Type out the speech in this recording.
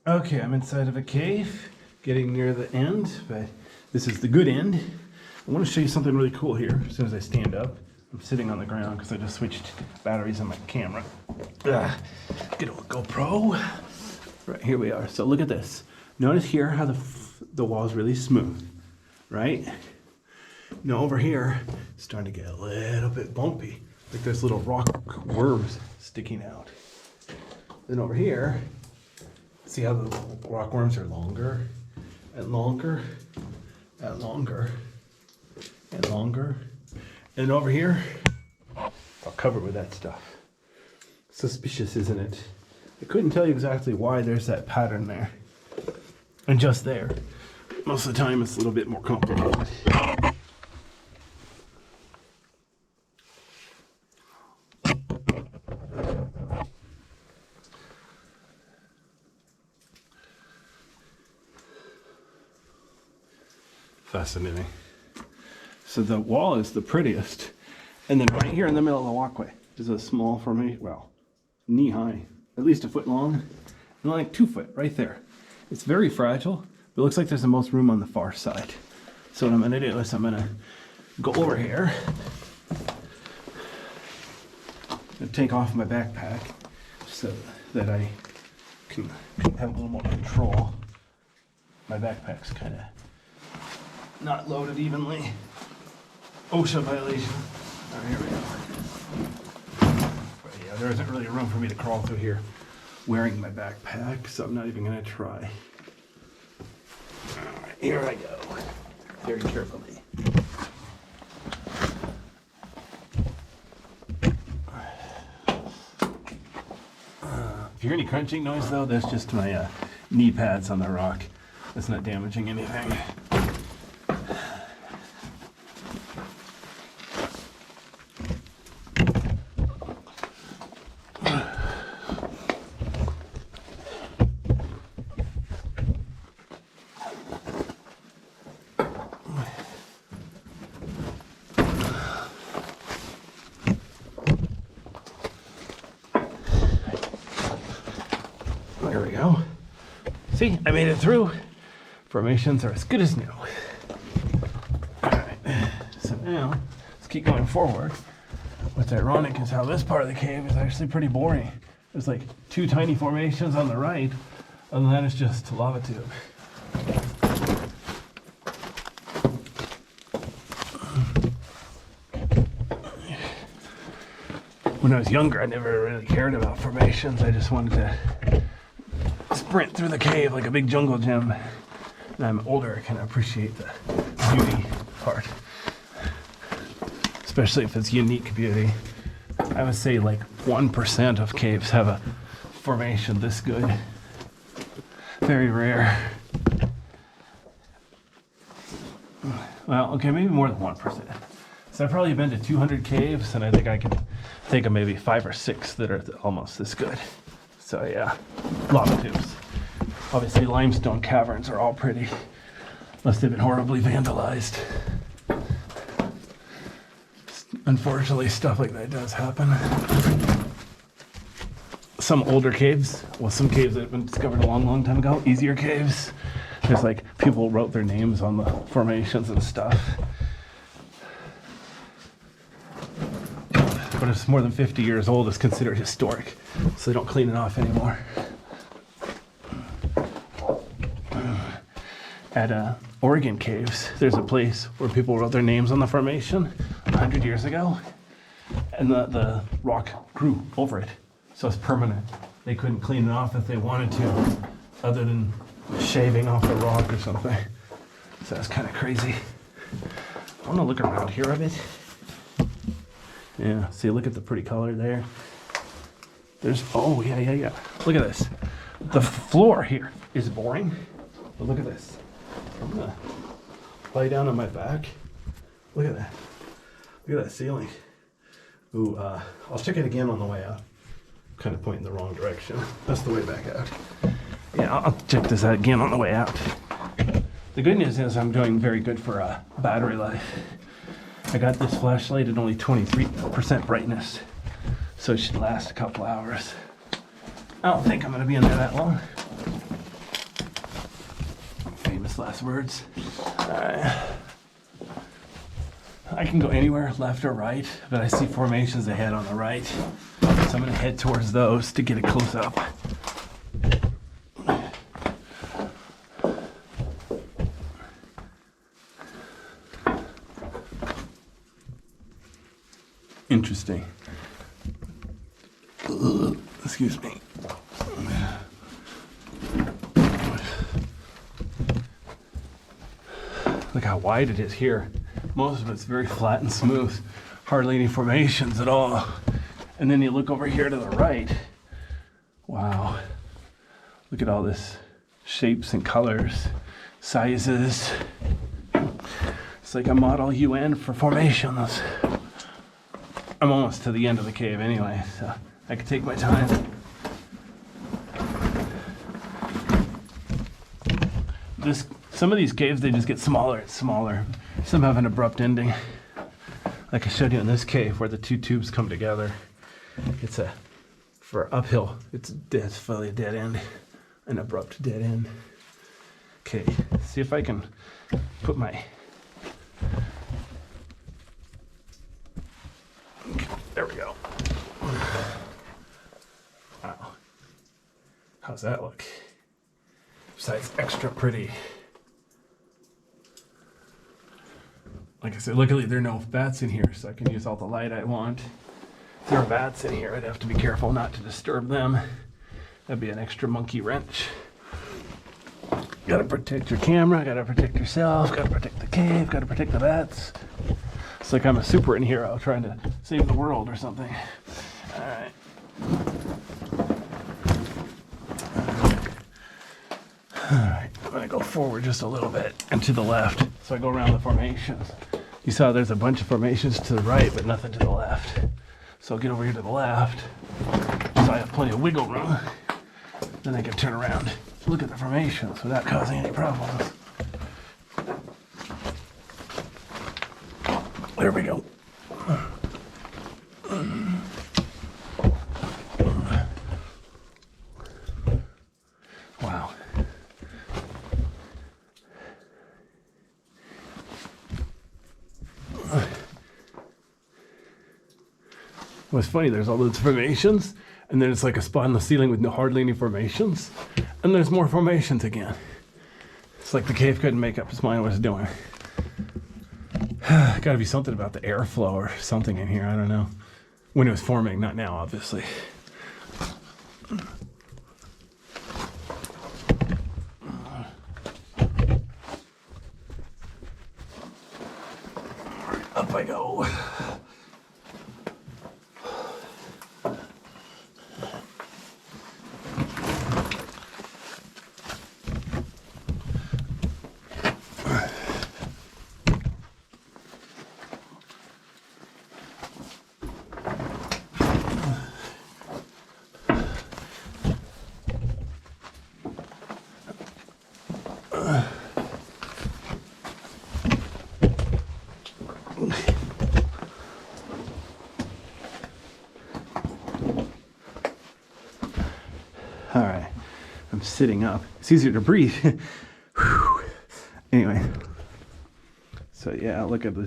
Okay, I'm inside of a cave, getting near the end, but this is the good end. I want to show you something really cool here. As soon as I stand up, I'm sitting on the ground because I just switched batteries on my camera. Good old GoPro. Right, here we are. So look at this. Notice here how the wall is really smooth, right? Now over here, it's starting to get a little bit bumpy. Like there's little rock worms sticking out. Then over here, see how the rock worms are longer and longer and longer and longer. And over here, I'll cover with that stuff. Suspicious, isn't it? I couldn't tell you exactly why there's that pattern there. And just there. Most of the time it's a little bit more complicated. Fascinating. So the wall is the prettiest. And then right here in the middle of the walkway, there's a small formation, well, knee high, at least a foot long, and like 2 foot right there. It's very fragile, but it looks like there's the most room on the far side. So what I'm gonna do is I'm gonna go over here and take off my backpack so that I can have a little more control. My backpack's kind of not loaded evenly. OSHA violation. All right, here we go. But yeah, there isn't really room for me to crawl through here wearing my backpack, so I'm not even gonna try. All right, here I go. Very carefully. If you hear any crunching noise though, that's just my knee pads on the rock. That's not damaging anything. There we go. See, I made it through. Formations are as good as new. All right, so now let's keep going forward. What's ironic is how this part of the cave is actually pretty boring. There's like 2 tiny formations on the right, other than that it's just lava tube. When I was younger, I never really cared about formations. I just wanted to sprint through the cave like a big jungle gym. Now I'm older, I can appreciate the beauty part. Especially if it's unique beauty. I would say like 1% of caves have a formation this good. Very rare. Well, okay, maybe more than 1%. So I've probably been to 200 caves, and I think I can think of maybe 5 or 6 that are almost this good. So yeah, lava tubes. Obviously limestone caverns are all pretty, unless they've been horribly vandalized. Unfortunately, stuff like that does happen. Some older caves, well, some caves that have been discovered a long, long time ago, easier caves. There's like, people wrote their names on the formations and stuff. But if it's more than 50 years old, it's considered historic, so they don't clean it off anymore. At Oregon caves, there's a place where people wrote their names on the formation 100 years ago, and the rock grew over it, so it's permanent. They couldn't clean it off if they wanted to, other than shaving off the rock or something. So that's kind of crazy. I want to look around here a bit. Yeah, see, look at the pretty color there. There's, oh, yeah. Look at this. The floor here is boring, but look at this. I'm gonna lie down on my back. Look at that. Look at that ceiling. Ooh, I'll check it again on the way out. I'm kind of pointing the wrong direction. That's the way back out. Yeah, I'll check this out again on the way out. The good news is I'm doing very good for battery life. I got this flashlight at only 23% brightness, so it should last a couple hours. I don't think I'm gonna be in there that long. last words. I can go anywhere, left or right, but I see formations ahead on the right. So I'm gonna head towards those to get a close up. Interesting. Excuse me. Look how wide it is here. Most of it's very flat and smooth. Hardly any formations at all. And then you look over here to the right. Wow. Look at all this shapes and colors, sizes. It's like a model UN for formations. I'm almost to the end of the cave anyway, so I can take my time. Some of these caves, they just get smaller and smaller. Some have an abrupt ending. Like I showed you in this cave where the two tubes come together. For uphill, it's fully a dead end, an abrupt dead end. Okay, see if I can put my, there we go. Wow, how's that look? Besides extra pretty. Like I said, luckily there are no bats in here, so I can use all the light I want. If there are bats in here, I'd have to be careful not to disturb them. That'd be an extra monkey wrench. Gotta protect your camera, gotta protect yourself, gotta protect the cave, gotta protect the bats. It's like I'm a superhero trying to save the world or something. All right. All right, I'm gonna go forward just a little bit and to the left. So I go around the formations. You saw there's a bunch of formations to the right, but nothing to the left. So I'll get over here to the left. So I have plenty of wiggle room. Then I can turn around, look at the formations without causing any problems. There we go. Wow. What's funny, there's all those formations, and then it's like a spot in the ceiling with hardly any formations, and there's more formations again. It's like the cave couldn't make up its mind what it's doing. Gotta be something about the airflow or something in here, I don't know. When it was forming, not now, obviously. Up I go. All right, I'm sitting up. It's easier to breathe. Anyway, so yeah, look at this.